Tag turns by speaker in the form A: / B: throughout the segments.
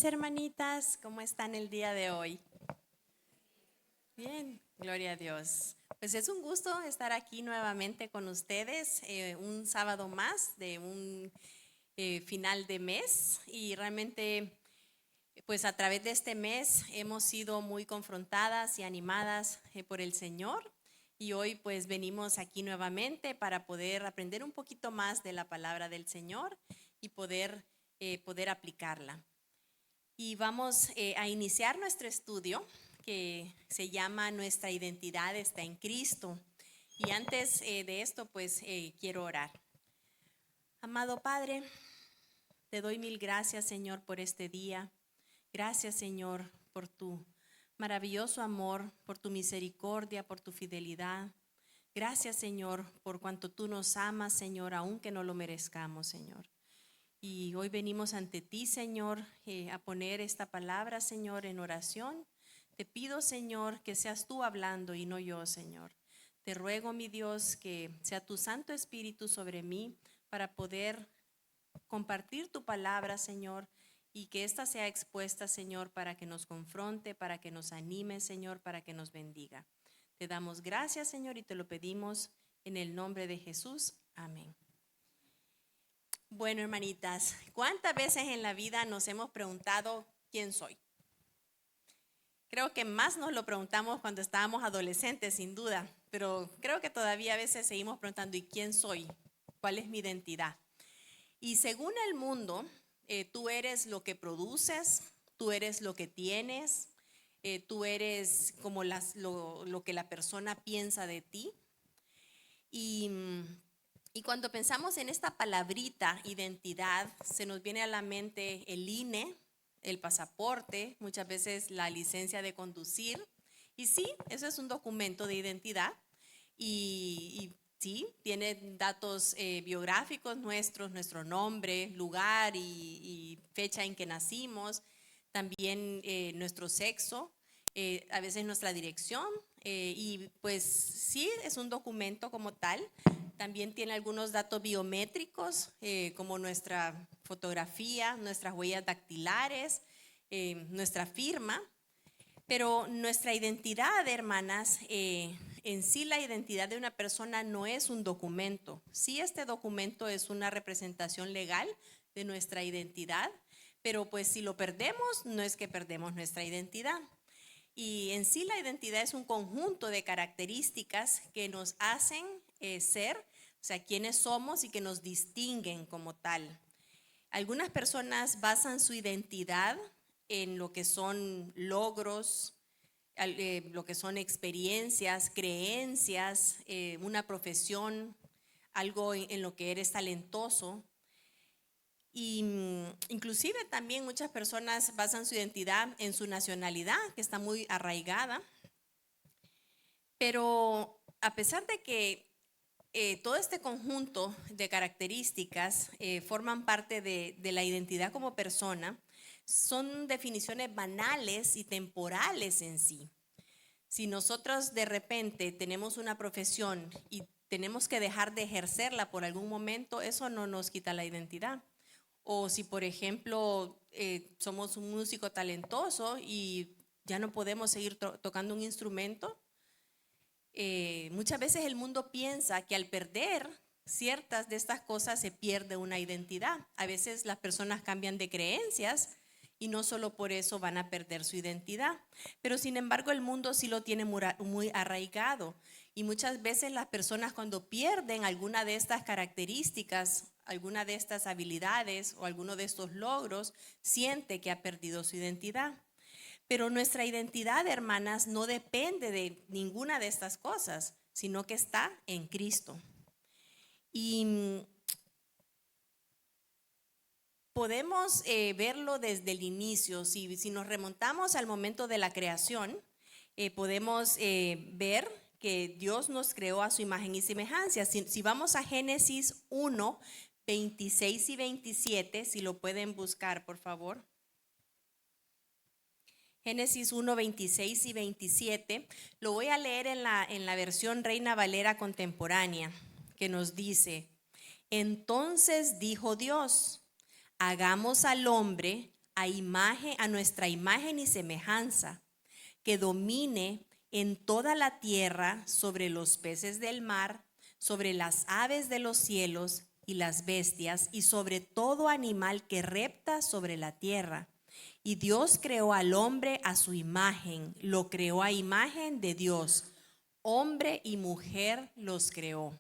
A: días, hermanitas. ¿Cómo están el día de hoy? Bien, gloria a Dios. Pues es un gusto estar aquí nuevamente con ustedes, un sábado más de un final de mes, y realmente pues a través de este mes hemos sido muy confrontadas y animadas por el Señor, y hoy pues venimos aquí nuevamente para poder aprender un poquito más de la palabra del Señor y poder aplicarla. Y vamos a iniciar nuestro estudio que se llama Nuestra identidad está en Cristo. Y antes de esto, pues quiero orar. Amado Padre, te doy mil gracias, Señor, por este día. Gracias, Señor, por tu maravilloso amor, por tu misericordia, por tu fidelidad. Gracias, Señor, por cuanto tú nos amas, Señor, aunque no lo merezcamos, Señor. Y hoy venimos ante ti, Señor, a poner esta palabra, Señor, en oración. Te pido, Señor, que seas tú hablando y no yo, Señor. Te ruego, mi Dios, que sea tu Santo Espíritu sobre mí para poder compartir tu palabra, Señor, y que ésta sea expuesta, Señor, para que nos confronte, para que nos anime, Señor, para que nos bendiga. Te damos gracias, Señor, y te lo pedimos en el nombre de Jesús. Amén. Bueno, hermanitas, ¿cuántas veces en la vida nos hemos preguntado quién soy? Creo que más nos lo preguntamos cuando estábamos adolescentes, sin duda, pero creo que todavía a veces seguimos preguntando, ¿y quién soy? ¿Cuál es mi identidad? Y según el mundo, tú eres lo que produces, tú eres lo que tienes, tú eres como lo que la persona piensa de ti. Y cuando pensamos en esta palabrita, identidad, se nos viene a la mente el INE, el pasaporte, muchas veces la licencia de conducir. Y sí, eso es un documento de identidad. Y sí, tiene datos biográficos nuestros, nuestro nombre, lugar y fecha en que nacimos, también nuestro sexo, a veces nuestra dirección. Y pues sí, es un documento como tal. También tiene algunos datos biométricos, como nuestra fotografía, nuestras huellas dactilares, nuestra firma. Pero nuestra identidad, hermanas, en sí la identidad de una persona no es un documento. Sí, este documento es una representación legal de nuestra identidad, pero pues si lo perdemos, no es que perdemos nuestra identidad. Y en sí la identidad es un conjunto de características que nos hacen ser, o sea, quiénes somos y que nos distinguen como tal. Algunas personas basan su identidad en lo que son logros, lo que son experiencias, creencias, una profesión, algo en lo que eres talentoso. Y inclusive también muchas personas basan su identidad en su nacionalidad, que está muy arraigada. Pero a pesar de que todo este conjunto de características forman parte de la identidad como persona, son definiciones banales y temporales en sí. Si nosotros de repente tenemos una profesión y tenemos que dejar de ejercerla por algún momento, eso no nos quita la identidad. O si, por ejemplo, somos un músico talentoso y ya no podemos seguir tocando un instrumento, muchas veces el mundo piensa que al perder ciertas de estas cosas se pierde una identidad. A veces las personas cambian de creencias y no solo por eso van a perder su identidad. Pero sin embargo el mundo sí lo tiene muy arraigado. Y muchas veces las personas cuando pierden alguna de estas características, alguna de estas habilidades o alguno de estos logros, siente que ha perdido su identidad. Pero nuestra identidad, hermanas, no depende de ninguna de estas cosas, sino que está en Cristo. Y podemos verlo desde el inicio. Si nos remontamos al momento de la creación, podemos ver que Dios nos creó a su imagen y semejanza. Si vamos a Génesis 1, 26 y 27, si lo pueden buscar, por favor. Génesis 1, 26 y 27, lo voy a leer en la versión Reina Valera contemporánea, que nos dice: entonces dijo Dios, hagamos al hombre a nuestra imagen y semejanza, que domine en toda la tierra sobre los peces del mar, sobre las aves de los cielos y las bestias, y sobre todo animal que repta sobre la tierra. Y Dios creó al hombre a su imagen, lo creó a imagen de Dios, hombre y mujer los creó.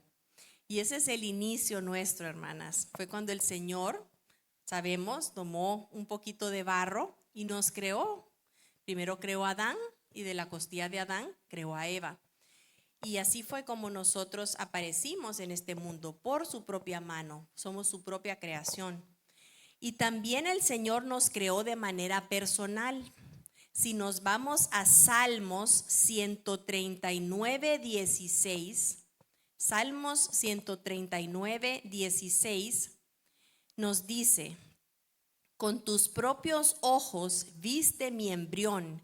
A: Y ese es el inicio nuestro, hermanas. Fue cuando el Señor, sabemos, tomó un poquito de barro y nos creó. Primero creó a Adán y de la costilla de Adán creó a Eva. Y así fue como nosotros aparecimos en este mundo, por su propia mano. Somos su propia creación. Y también el Señor nos creó de manera personal. Si nos vamos a Salmos 139, 16, Salmos 139, 16 nos dice: con tus propios ojos viste mi embrión.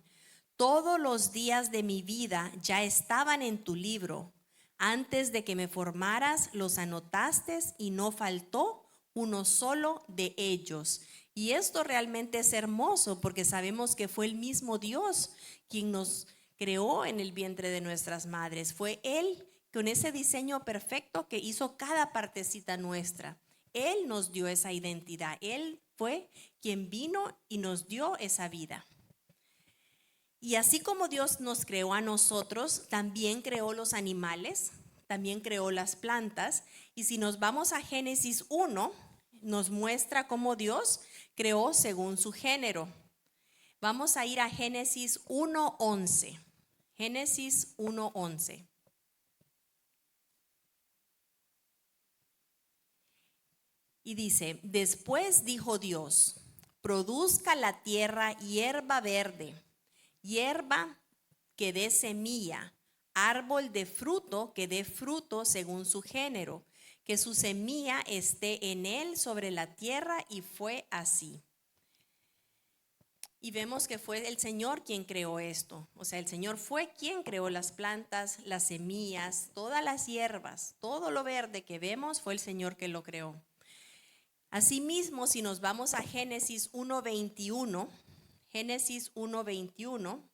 A: Todos los días de mi vida ya estaban en tu libro. Antes de que me formaras, los anotaste y no faltó uno solo de ellos. Y esto realmente es hermoso porque sabemos que fue el mismo Dios quien nos creó en el vientre de nuestras madres. Fue Él con ese diseño perfecto que hizo cada partecita nuestra. Él nos dio esa identidad. Él fue quien vino y nos dio esa vida. Y así como Dios nos creó a nosotros, también creó los animales, también creó las plantas. Y si nos vamos a Génesis 1, nos muestra cómo Dios creó según su género. Vamos a ir a Génesis 1:11. Génesis 1:11. Y dice: después dijo Dios, produzca la tierra hierba verde, hierba que dé semilla, árbol de fruto que dé fruto según su género, que su semilla esté en él sobre la tierra, y fue así. Y vemos que fue el Señor quien creó esto. O sea, el Señor fue quien creó las plantas, las semillas, todas las hierbas, todo lo verde que vemos, fue el Señor que lo creó. Asimismo, si nos vamos a Génesis 1:21, Génesis 1:21,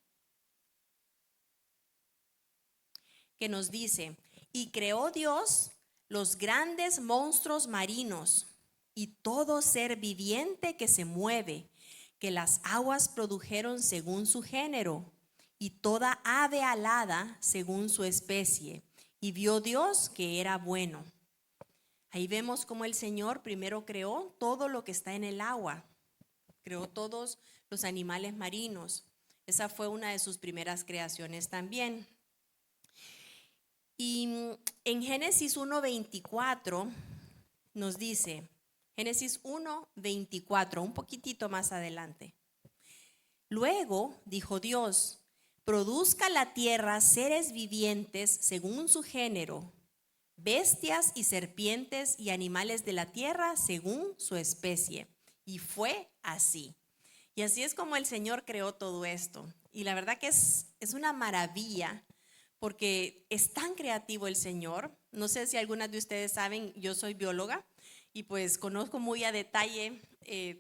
A: que nos dice: y creó Dios los grandes monstruos marinos y todo ser viviente que se mueve, que las aguas produjeron según su género, y toda ave alada según su especie. Y vio Dios que era bueno. Ahí vemos cómo el Señor primero creó todo lo que está en el agua, creó todos los animales marinos. Esa fue una de sus primeras creaciones también. Y en Génesis 1:24 nos dice, Génesis 1:24, un poquitito más adelante: luego dijo Dios, produzca la tierra seres vivientes según su género, bestias y serpientes y animales de la tierra según su especie. Y fue así. Y así es como el Señor creó todo esto. Y la verdad que es una maravilla, porque es tan creativo el Señor. No sé si algunas de ustedes saben, yo soy bióloga y pues conozco muy a detalle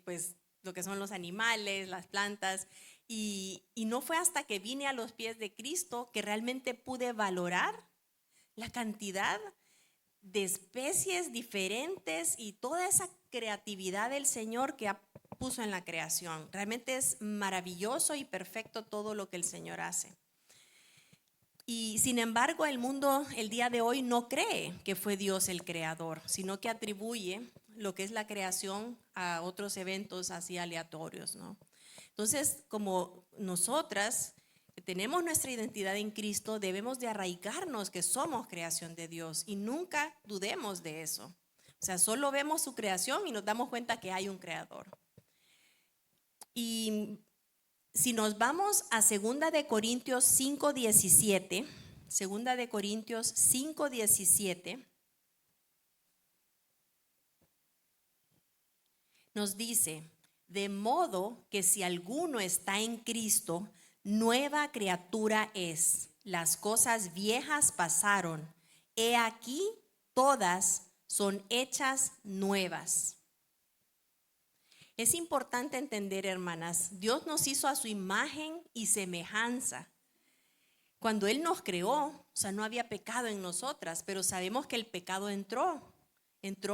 A: pues lo que son los animales, las plantas. Y no fue hasta que vine a los pies de Cristo que realmente pude valorar la cantidad de especies diferentes y toda esa creatividad del Señor que puso en la creación. Realmente es maravilloso y perfecto todo lo que el Señor hace. Y sin embargo, el mundo el día de hoy no cree que fue Dios el creador, sino que atribuye lo que es la creación a otros eventos así aleatorios, ¿no? Entonces, como nosotras tenemos nuestra identidad en Cristo, debemos de arraigarnos que somos creación de Dios y nunca dudemos de eso. O sea, solo vemos su creación y nos damos cuenta que hay un creador. Y si nos vamos a 2 de Corintios 5:17, 2 de Corintios 5:17, nos dice: de modo que si alguno está en Cristo, nueva criatura es. Las cosas viejas pasaron. He aquí, todas son hechas nuevas. Es importante entender, hermanas, Dios nos hizo a su imagen y semejanza. Cuando Él nos creó, o sea, no había pecado en nosotras, pero sabemos que el pecado entró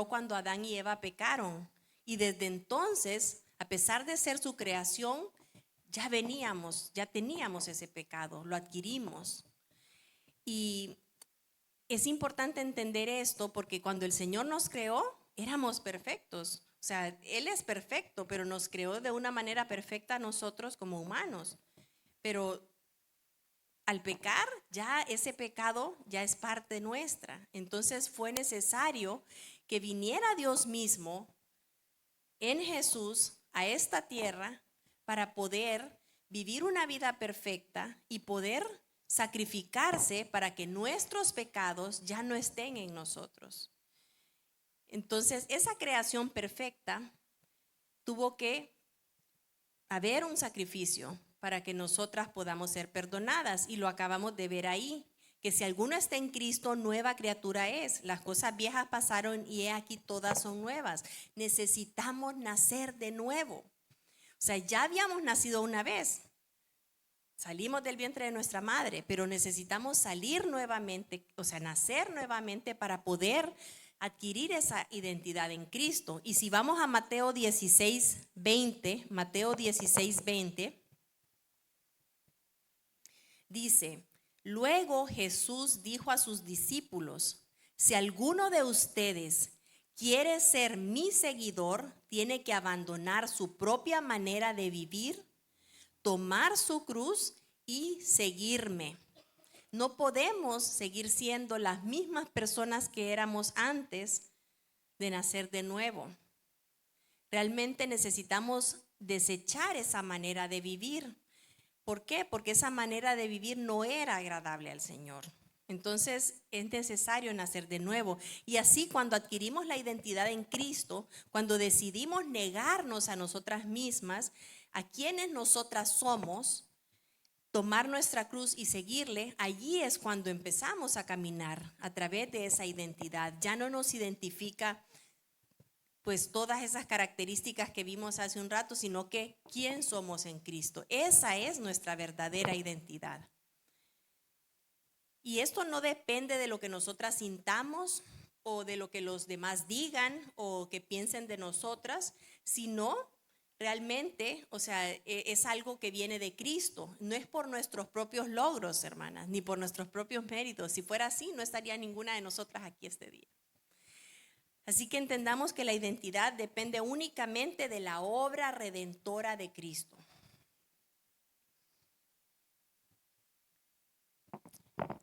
A: cuando Adán y Eva pecaron. Y desde entonces, a pesar de ser su creación, ya teníamos ese pecado, lo adquirimos. Y es importante entender esto porque cuando el Señor nos creó, éramos perfectos. O sea, Él es perfecto, pero nos creó de una manera perfecta a nosotros como humanos. Pero al pecar, ya ese pecado ya es parte nuestra. Entonces fue necesario que viniera Dios mismo en Jesús a esta tierra para poder vivir una vida perfecta y poder sacrificarse para que nuestros pecados ya no estén en nosotros. Entonces, esa creación perfecta tuvo que haber un sacrificio para que nosotras podamos ser perdonadas, y lo acabamos de ver ahí, que si alguno está en Cristo, nueva criatura es. Las cosas viejas pasaron y he aquí todas son nuevas. Necesitamos nacer de nuevo. O sea, ya habíamos nacido una vez, salimos del vientre de nuestra madre, pero necesitamos salir nuevamente, o sea, nacer nuevamente para poder adquirir esa identidad en Cristo. Y si vamos a Mateo 16:20, Mateo 16:20, dice: luego Jesús dijo a sus discípulos: si alguno de ustedes quiere ser mi seguidor, tiene que abandonar su propia manera de vivir, tomar su cruz y seguirme. No podemos seguir siendo las mismas personas que éramos antes de nacer de nuevo. Realmente necesitamos desechar esa manera de vivir. ¿Por qué? Porque esa manera de vivir no era agradable al Señor. Entonces es necesario nacer de nuevo. Y así, cuando adquirimos la identidad en Cristo, cuando decidimos negarnos a nosotras mismas, a quienes nosotras somos, tomar nuestra cruz y seguirle, allí es cuando empezamos a caminar a través de esa identidad. Ya no nos identifica pues todas esas características que vimos hace un rato, sino que quién somos en Cristo. Esa es nuestra verdadera identidad. Y esto no depende de lo que nosotras sintamos o de lo que los demás digan o que piensen de nosotras, sino realmente, o sea, es algo que viene de Cristo. No es por nuestros propios logros, hermanas, ni por nuestros propios méritos. Si fuera así, no estaría ninguna de nosotras aquí este día. Así que entendamos que la identidad depende únicamente de la obra redentora de Cristo.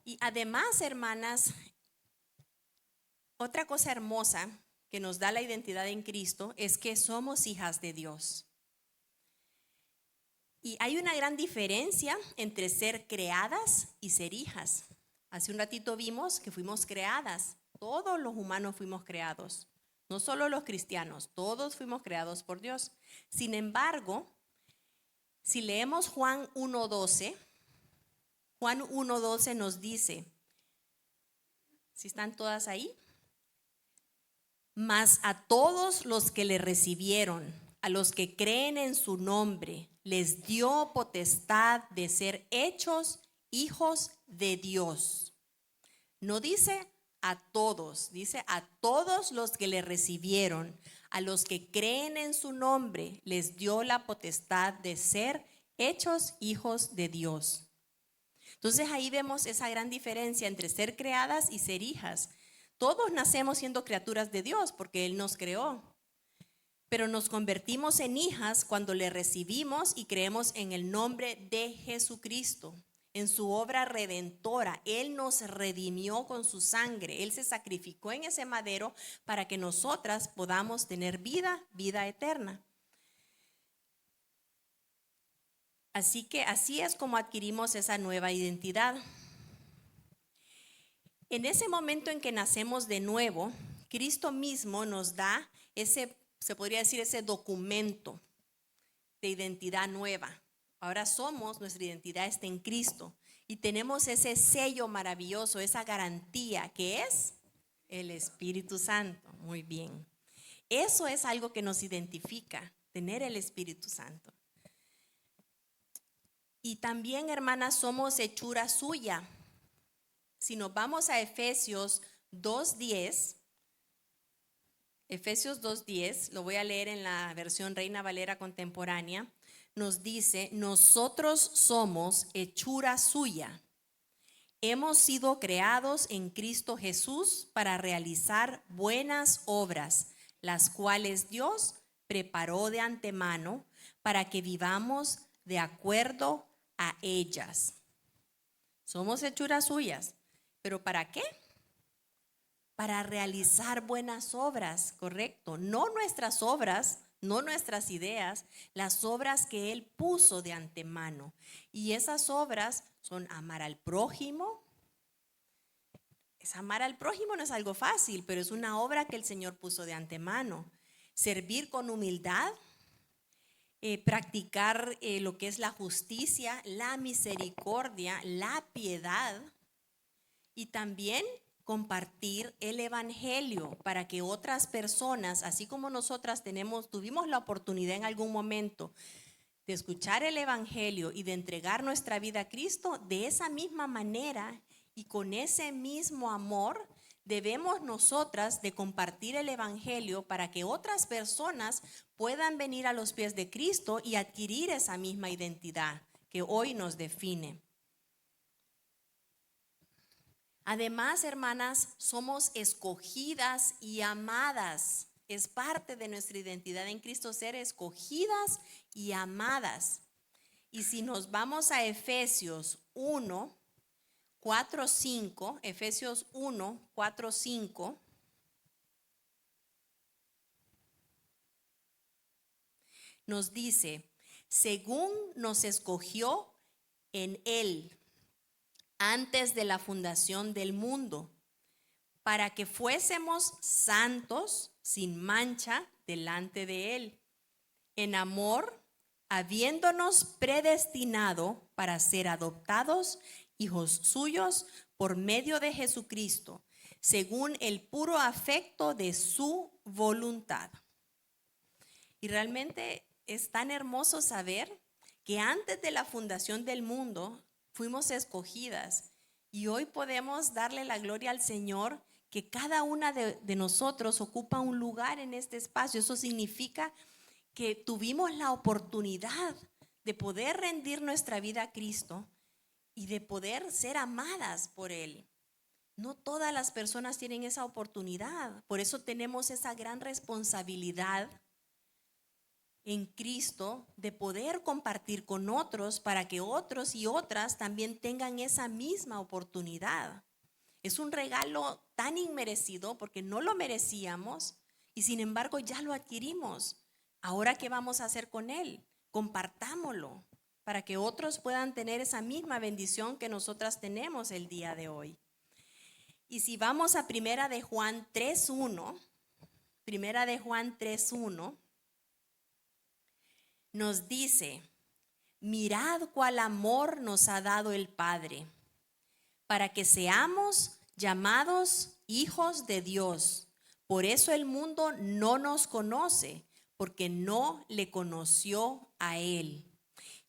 A: Y además, hermanas, otra cosa hermosa que nos da la identidad en Cristo es que somos hijas de Dios. Y hay una gran diferencia entre ser creadas y ser hijas. Hace un ratito vimos que fuimos creadas. Todos los humanos fuimos creados. No solo los cristianos, todos fuimos creados por Dios. Sin embargo, si leemos Juan 1:12, Juan 1:12 nos dice, ¿si están todas ahí? Mas a todos los que le recibieron, a los que creen en su nombre, les dio potestad de ser hechos hijos de Dios. No dice a todos, dice a todos los que le recibieron, a los que creen en su nombre, les dio la potestad de ser hechos hijos de Dios. Entonces ahí vemos esa gran diferencia entre ser creadas y ser hijas. Todos nacemos siendo criaturas de Dios porque Él nos creó, pero nos convertimos en hijas cuando le recibimos y creemos en el nombre de Jesucristo, en su obra redentora. Él nos redimió con su sangre, Él se sacrificó en ese madero para que nosotras podamos tener vida eterna. Así que así es como adquirimos esa nueva identidad. En ese momento en que nacemos de nuevo, Cristo mismo nos da ese, se podría decir, ese documento de identidad nueva. Ahora nuestra identidad está en Cristo y tenemos ese sello maravilloso, esa garantía que es el Espíritu Santo. Muy bien. Eso es algo que nos identifica. tener el Espíritu Santo. Y también, hermanas, somos hechura suya. Si nos vamos a Efesios 2:10, lo voy a leer en la versión Reina Valera contemporánea, nos dice: nosotros somos hechura suya. Hemos sido creados en Cristo Jesús para realizar buenas obras, las cuales Dios preparó de antemano para que vivamos de acuerdo a ellas. Somos hechuras suyas, ¿pero para qué? Para realizar buenas obras, correcto. No nuestras obras, no nuestras ideas, las obras que Él puso de antemano. Y esas obras son amar al prójimo. Amar al prójimo no es algo fácil, pero es una obra que el Señor puso de antemano. Servir con humildad, practicar lo que es la justicia, la misericordia, la piedad, y también compartir el evangelio para que otras personas, así como nosotras tuvimos la oportunidad en algún momento de escuchar el evangelio y de entregar nuestra vida a Cristo, de esa misma manera y con ese mismo amor debemos nosotras de compartir el evangelio para que otras personas puedan venir a los pies de Cristo y adquirir esa misma identidad que hoy nos define. Además, hermanas, somos escogidas y amadas. Es parte de nuestra identidad en Cristo ser escogidas y amadas. Y si nos vamos a Efesios 1:4-5, Efesios 1:4-5, nos dice: según nos escogió en Él antes de la fundación del mundo, para que fuésemos santos sin mancha delante de Él, en amor, habiéndonos predestinado para ser adoptados hijos suyos por medio de Jesucristo, según el puro afecto de su voluntad. Y realmente es tan hermoso saber que antes de la fundación del mundo fuimos escogidas, y hoy podemos darle la gloria al Señor que cada una de nosotros ocupa un lugar en este espacio. Eso significa que tuvimos la oportunidad de poder rendir nuestra vida a Cristo y de poder ser amadas por Él. No todas las personas tienen esa oportunidad. Por eso tenemos esa gran responsabilidad en Cristo de poder compartir con otros para que otros y otras también tengan esa misma oportunidad. Es un regalo tan inmerecido porque no lo merecíamos y sin embargo ya lo adquirimos. Ahora, ¿qué vamos a hacer con él? Compartámoslo para que otros puedan tener esa misma bendición que nosotras tenemos el día de hoy. Y si vamos a Primera de Juan 3:1, nos dice: mirad cuál amor nos ha dado el Padre, para que seamos llamados hijos de Dios. Por eso el mundo no nos conoce, porque no le conoció a Él.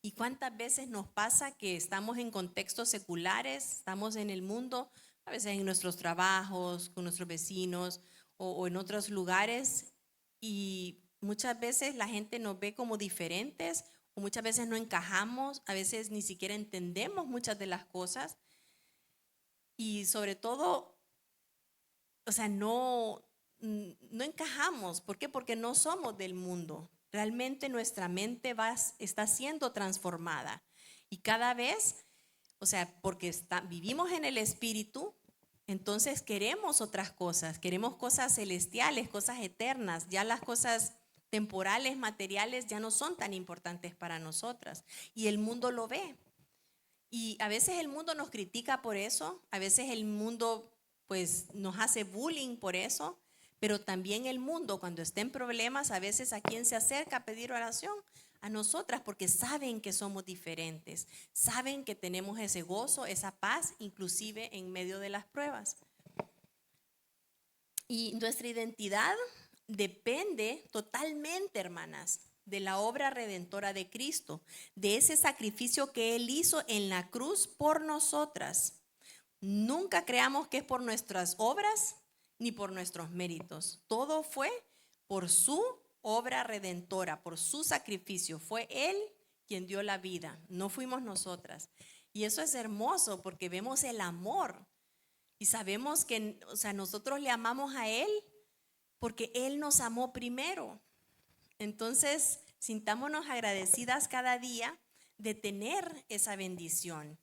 A: ¿Y cuántas veces nos pasa que estamos en contextos seculares, estamos en el mundo, a veces en nuestros trabajos, con nuestros vecinos o en otros lugares, y muchas veces la gente nos ve como diferentes, o muchas veces no encajamos, a veces ni siquiera entendemos muchas de las cosas, y sobre todo, no encajamos. ¿Por qué? Porque no somos del mundo. Realmente nuestra mente está siendo transformada, y cada vez, porque vivimos en el Espíritu, entonces queremos otras cosas, queremos cosas celestiales, cosas eternas. Ya las cosas temporales, materiales, ya no son tan importantes para nosotras, y el mundo lo ve. Y a veces el mundo nos critica por eso, a veces el mundo pues nos hace bullying por eso, pero también el mundo, cuando está en problemas, a veces ¿a quién se acerca a pedir oración? A nosotras, porque saben que somos diferentes, saben que tenemos ese gozo, esa paz, inclusive en medio de las pruebas. Y nuestra identidad depende totalmente, hermanas, de la obra redentora de Cristo, de ese sacrificio que Él hizo en la cruz por nosotras. Nunca creamos que es por nuestras obras ni por nuestros méritos. Todo fue por su obra redentora, por su sacrificio. Fue Él quien dio la vida, no fuimos nosotras. Y eso es hermoso porque vemos el amor y sabemos que, o sea, nosotros le amamos a Él porque Él nos amó primero. Entonces, sintámonos agradecidas cada día de tener esa bendición.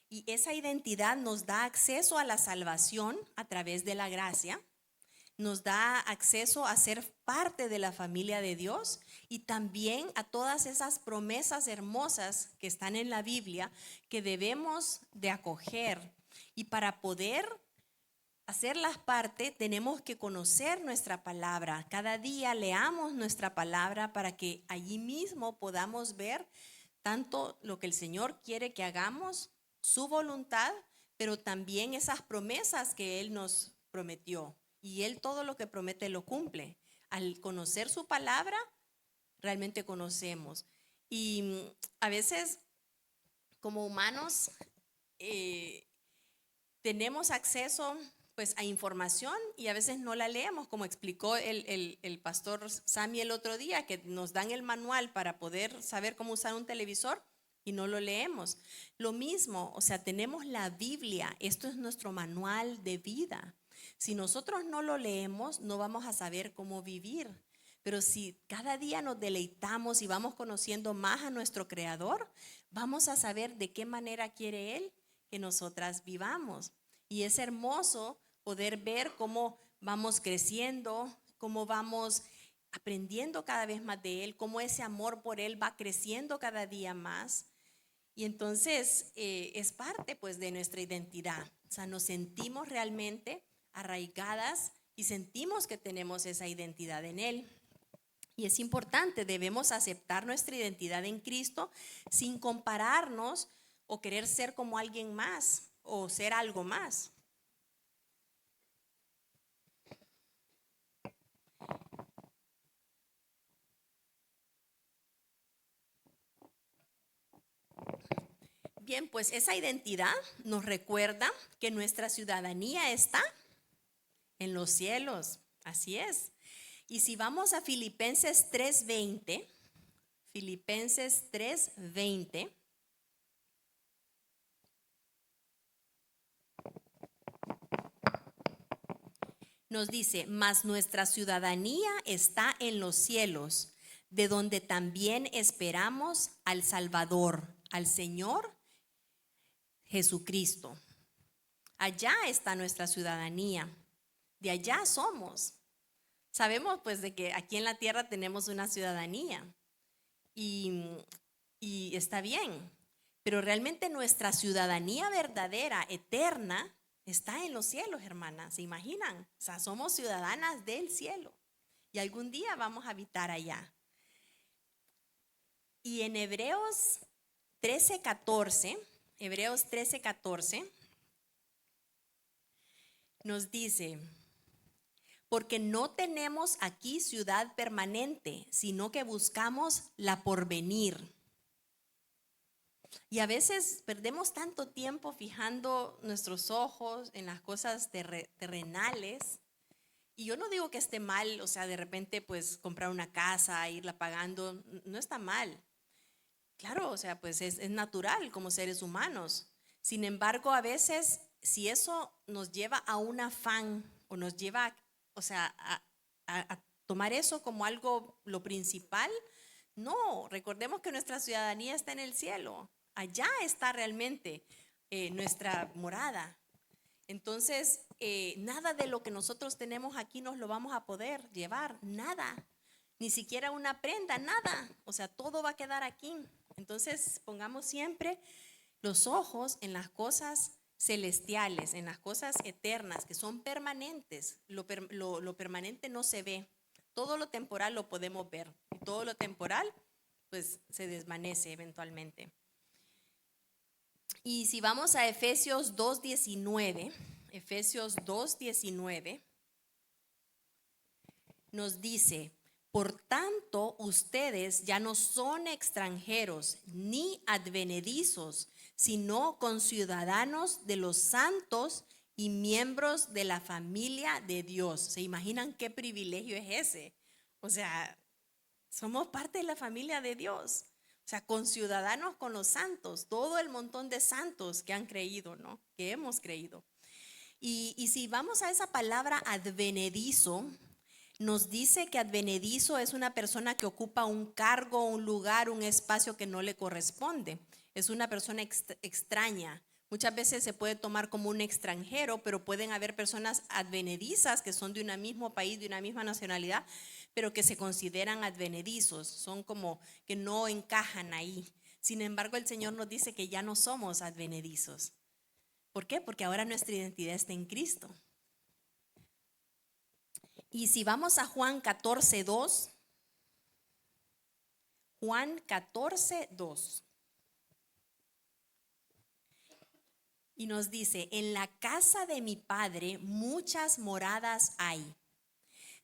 A: Y esa identidad nos da acceso a la salvación a través de la gracia, nos da acceso a ser parte de la familia de Dios y también a todas esas promesas hermosas que están en la Biblia que debemos de acoger. Y para poder hacerlas parte, tenemos que conocer nuestra palabra. Cada día leamos nuestra palabra para que allí mismo podamos ver tanto lo que el Señor quiere que hagamos, su voluntad, pero también esas promesas que Él nos prometió. Y Él todo lo que promete lo cumple. Al conocer su palabra, realmente conocemos. Y a veces, como humanos, tenemos acceso pues a información y a veces no la leemos, como explicó el pastor Sammy el otro día, que nos dan el manual para poder saber cómo usar un televisor y no lo leemos. Lo mismo, o sea, tenemos la Biblia, esto es nuestro manual de vida. Si nosotros no lo leemos, no vamos a saber cómo vivir. Pero si cada día nos deleitamos y vamos conociendo más a nuestro Creador, vamos a saber de qué manera quiere Él que nosotras vivamos. Y es hermoso poder ver cómo vamos creciendo, cómo vamos aprendiendo cada vez más de Él, cómo ese amor por Él va creciendo cada día más. Y entonces es parte pues de nuestra identidad. O sea, nos sentimos realmente arraigadas y sentimos que tenemos esa identidad en Él. Y es importante, debemos aceptar nuestra identidad en Cristo sin compararnos o querer ser como alguien más o ser algo más. Bien, pues esa identidad nos recuerda que nuestra ciudadanía está en los cielos, así es. Y si vamos a Filipenses 3:20, Filipenses 3:20, nos dice, mas nuestra ciudadanía está en los cielos, de donde también esperamos al Salvador, al Señor Jesucristo. Allá está nuestra ciudadanía, de allá somos. Sabemos pues de que aquí en la tierra tenemos una ciudadanía y está bien, pero realmente nuestra ciudadanía verdadera, eterna, está en los cielos, hermanas. ¿Se imaginan? O sea, somos ciudadanas del cielo y algún día vamos a habitar allá. Y en Hebreos 13:14, Hebreos 13:14 nos dice, porque no tenemos aquí ciudad permanente, sino que buscamos la porvenir. Y a veces perdemos tanto tiempo fijando nuestros ojos en las cosas terrenales. Y yo no digo que esté mal, o sea, de repente pues comprar una casa, irla pagando, no está mal. Claro, o sea, pues es natural como seres humanos. Sin embargo, a veces si eso nos lleva a un afán o nos lleva, o sea, a tomar eso como algo, lo principal, no, recordemos que nuestra ciudadanía está en el cielo. Allá está realmente nuestra morada. Entonces, nada de lo que nosotros tenemos aquí nos lo vamos a poder llevar, nada. Ni siquiera una prenda, nada. O sea, todo va a quedar aquí. Entonces, pongamos siempre los ojos en las cosas celestiales, en las cosas eternas, que son permanentes. Lo permanente no se ve. Todo lo temporal lo podemos ver. Y todo lo temporal, pues, se desvanece eventualmente. Y si vamos a Efesios 2:19, Efesios 2:19, nos dice, Por tanto, ustedes ya no son extranjeros ni advenedizos, sino conciudadanos de los santos y miembros de la familia de Dios. ¿Se imaginan qué privilegio es ese? O sea, somos parte de la familia de Dios. O sea, conciudadanos con los santos, todo el montón de santos que han creído, ¿no? Que hemos creído. Y si vamos a esa palabra advenedizo, nos dice que advenedizo es una persona que ocupa un cargo, un lugar, un espacio que no le corresponde. Es una persona extraña. Muchas veces se puede tomar como un extranjero, pero pueden haber personas advenedizas que son de un mismo país, de una misma nacionalidad, pero que se consideran advenedizos, son como que no encajan ahí. Sin embargo, el Señor nos dice que ya no somos advenedizos. ¿Por qué? Porque ahora nuestra identidad está en Cristo. Y si vamos a Juan 14:2, Juan 14:2. Y nos dice, en la casa de mi Padre muchas moradas hay.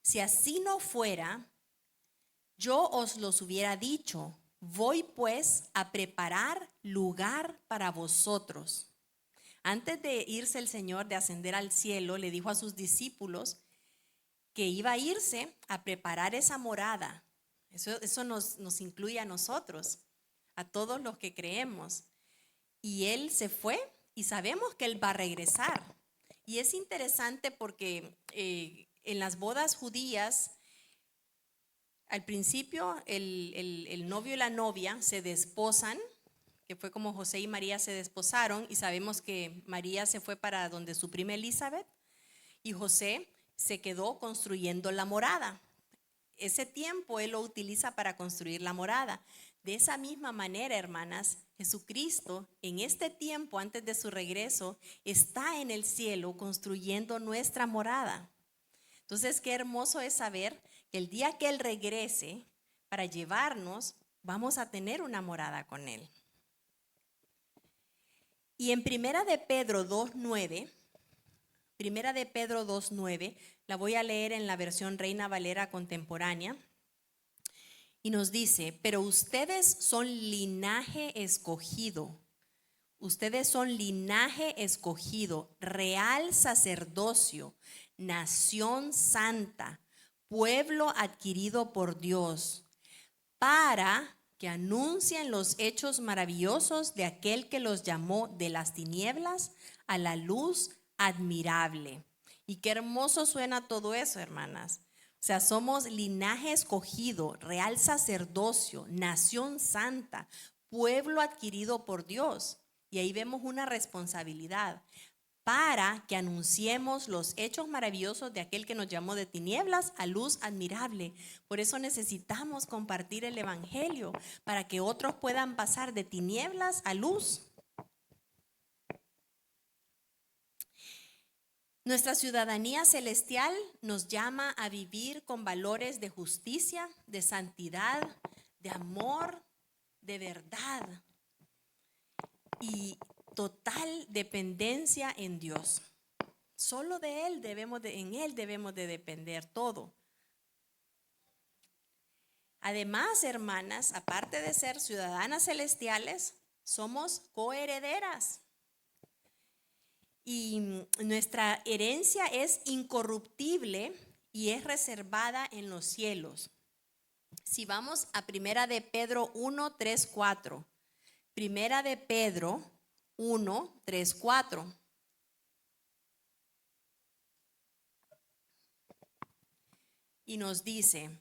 A: Si así no fuera, yo os los hubiera dicho. Voy pues a preparar lugar para vosotros. Antes de irse el Señor, de ascender al cielo, le dijo a sus discípulos que iba a irse a preparar esa morada. Eso nos incluye a nosotros, a todos los que creemos. Y Él se fue y sabemos que Él va a regresar. Y es interesante porque en las bodas judías, al principio el novio y la novia se desposan, que fue como José y María se desposaron, y sabemos que María se fue para donde su prima Elizabeth y José se quedó construyendo la morada. Ese tiempo Él lo utiliza para construir la morada. De esa misma manera, hermanas, Jesucristo en este tiempo antes de su regreso está en el cielo construyendo nuestra morada. Entonces, qué hermoso es saber que el día que Él regrese para llevarnos, vamos a tener una morada con Él. Y en Primera de Pedro 2:9, la voy a leer en la versión Reina Valera contemporánea. Y nos dice, pero ustedes son linaje escogido. Ustedes son linaje escogido, real sacerdocio, nación santa, pueblo adquirido por Dios, para que anuncien los hechos maravillosos de aquel que los llamó de las tinieblas a la luz admirable. Y qué hermoso suena todo eso, hermanas. O sea, somos linaje escogido, real sacerdocio, nación santa, pueblo adquirido por Dios. Y ahí vemos una responsabilidad para que anunciemos los hechos maravillosos de aquel que nos llamó de tinieblas a luz admirable. Por eso necesitamos compartir el evangelio, para que otros puedan pasar de tinieblas a luz. Nuestra ciudadanía celestial nos llama a vivir con valores de justicia, de santidad, de amor, de verdad y total dependencia en Dios. Solo de Él en Él debemos de depender todo. Además, hermanas, aparte de ser ciudadanas celestiales, somos coherederas. Y nuestra herencia es incorruptible y es reservada en los cielos. Si vamos a Primera de Pedro 1, 3, 4. Primera de Pedro 1, 3, 4. Y nos dice,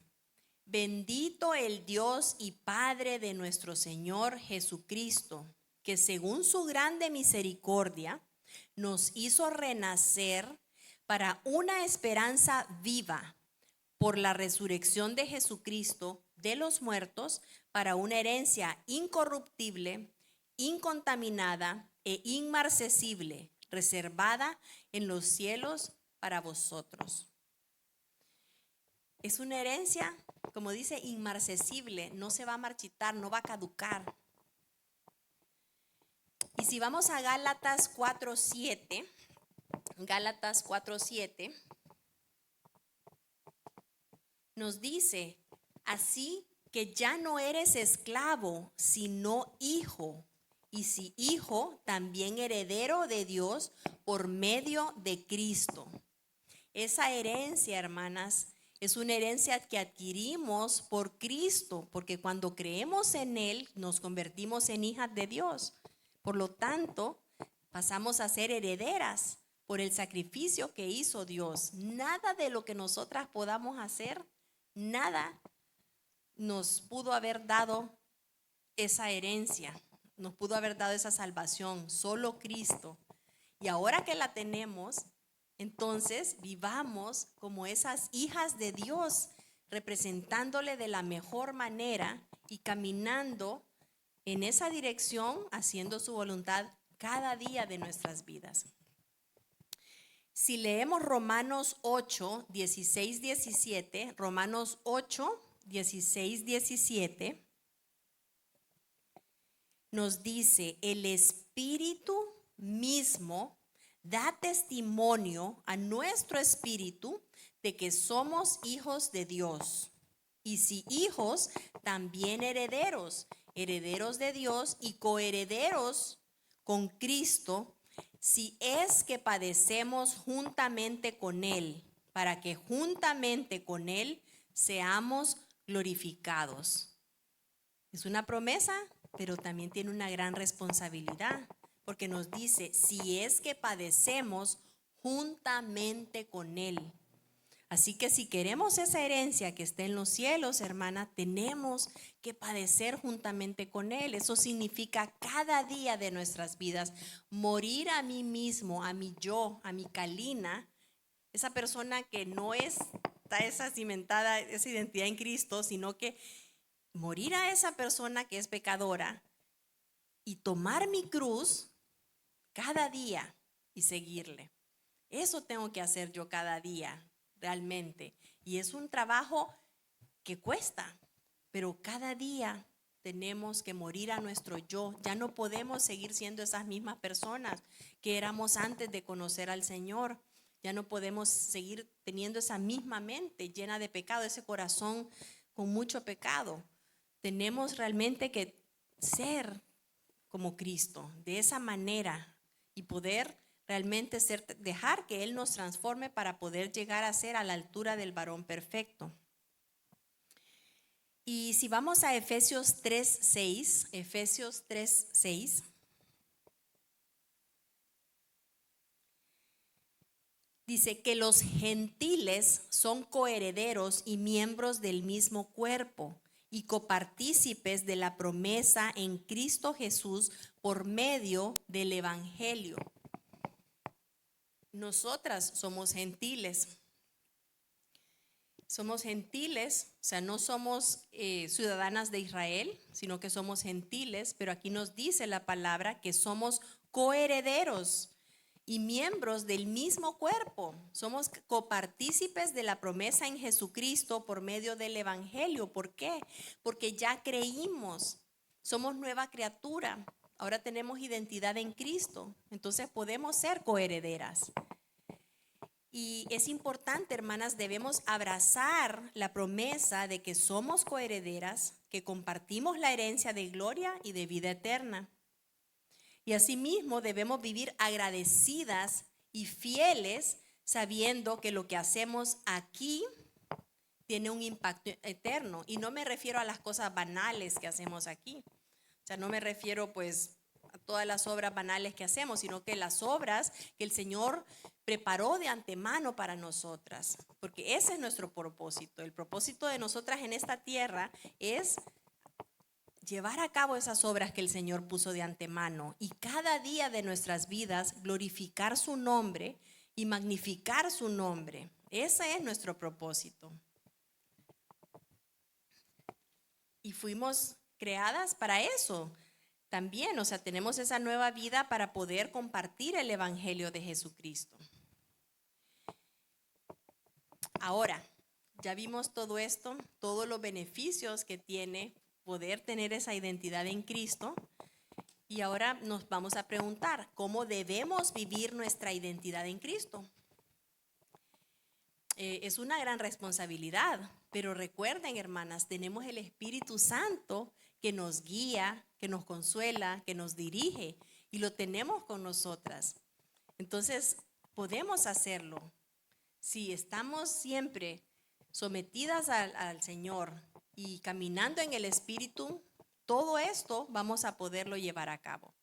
A: bendito el Dios y Padre de nuestro Señor Jesucristo, que según su grande misericordia nos hizo renacer para una esperanza viva por la resurrección de Jesucristo de los muertos, para una herencia incorruptible, incontaminada e inmarcesible, reservada en los cielos para vosotros. Es una herencia, como dice, inmarcesible, no se va a marchitar, no va a caducar. Y si vamos a Gálatas 4:7, nos dice, Así que ya no eres esclavo, sino hijo. Y si hijo, también heredero de Dios por medio de Cristo. Esa herencia, hermanas, es una herencia que adquirimos por Cristo, porque cuando creemos en Él, nos convertimos en hijas de Dios. Por lo tanto, pasamos a ser herederas por el sacrificio que hizo Dios. Nada de lo que nosotras podamos hacer, nada nos pudo haber dado esa herencia, nos pudo haber dado esa salvación, solo Cristo. Y ahora que la tenemos, entonces vivamos como esas hijas de Dios, representándole de la mejor manera y caminando en esa dirección, haciendo su voluntad cada día de nuestras vidas. Si leemos Romanos 8, 16, 17, Romanos 8, 16, 17, nos dice: el Espíritu mismo da testimonio a nuestro espíritu de que somos hijos de Dios. Y si hijos, también herederos, herederos de Dios y coherederos con Cristo, si es que padecemos juntamente con Él, para que juntamente con Él seamos glorificados. Es una promesa, pero también tiene una gran responsabilidad, porque nos dice, si es que padecemos juntamente con Él. Así que si queremos esa herencia que está en los cielos, hermana, tenemos que padecer juntamente con Él. Eso significa cada día de nuestras vidas morir a mí mismo, a mi yo, a mi Kalina, esa persona que no está esa cimentada, esa identidad en Cristo, sino que morir a esa persona que es pecadora y tomar mi cruz cada día y seguirle. Eso tengo que hacer yo cada día, realmente. Y es un trabajo que cuesta, pero cada día tenemos que morir a nuestro yo. Ya no podemos seguir siendo esas mismas personas que éramos antes de conocer al Señor. Ya no podemos seguir teniendo esa misma mente llena de pecado, ese corazón con mucho pecado. Tenemos realmente que ser como Cristo, de esa manera, y poder realmente dejar que Él nos transforme para poder llegar a ser a la altura del varón perfecto. Y si vamos a Efesios 3:6, dice que los gentiles son coherederos y miembros del mismo cuerpo y copartícipes de la promesa en Cristo Jesús por medio del Evangelio. Nosotras somos gentiles. Somos gentiles, o sea, no somos ciudadanas de Israel, sino que somos gentiles, pero aquí nos dice la palabra que somos coherederos y miembros del mismo cuerpo. Somos copartícipes de la promesa en Jesucristo por medio del Evangelio. ¿Por qué? Porque ya creímos, somos nueva criatura, ahora tenemos identidad en Cristo, entonces podemos ser coherederas. Y es importante, hermanas, debemos abrazar la promesa de que somos coherederas, que compartimos la herencia de gloria y de vida eterna. Y asimismo debemos vivir agradecidas y fieles, sabiendo que lo que hacemos aquí tiene un impacto eterno. Y no me refiero a las cosas banales que hacemos aquí. O sea, no me refiero pues a todas las obras banales que hacemos, sino que las obras que el Señor preparó de antemano para nosotras. Porque ese es nuestro propósito. El propósito de nosotras en esta tierra es llevar a cabo esas obras que el Señor puso de antemano y cada día de nuestras vidas glorificar su nombre y magnificar su nombre. Ese es nuestro propósito. Y fuimos creadas para eso también, o sea, tenemos esa nueva vida para poder compartir el Evangelio de Jesucristo. Ahora, ya vimos todo esto, todos los beneficios que tiene poder tener esa identidad en Cristo. Y ahora nos vamos a preguntar, ¿cómo debemos vivir nuestra identidad en Cristo? Es una gran responsabilidad, Pero recuerden, hermanas, tenemos el Espíritu Santo que nos guía, que nos consuela, que nos dirige y lo tenemos con nosotras. Entonces, podemos hacerlo. Si estamos siempre sometidas al Señor y caminando en el Espíritu, todo esto vamos a poderlo llevar a cabo.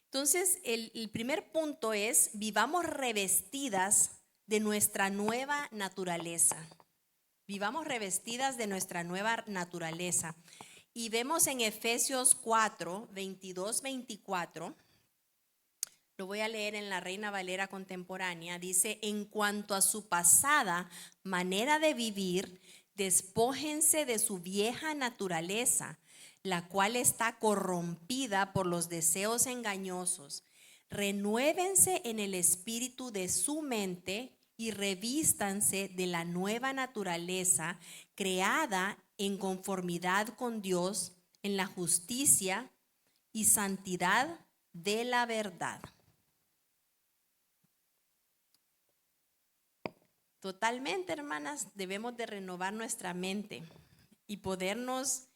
A: Entonces, el primer punto es: vivamos revestidas de nuestra nueva naturaleza. Vivamos revestidas de nuestra nueva naturaleza. Y vemos en Efesios 4, 22, 24, lo voy a leer en la Reina Valera contemporánea, dice: en cuanto a su pasada manera de vivir, despójense de su vieja naturaleza, la cual está corrompida por los deseos engañosos. Renuévense en el espíritu de su mente y revístanse de la nueva naturaleza creada en conformidad con Dios en la justicia y santidad de la verdad. Totalmente, hermanas, debemos de renovar nuestra mente y podernos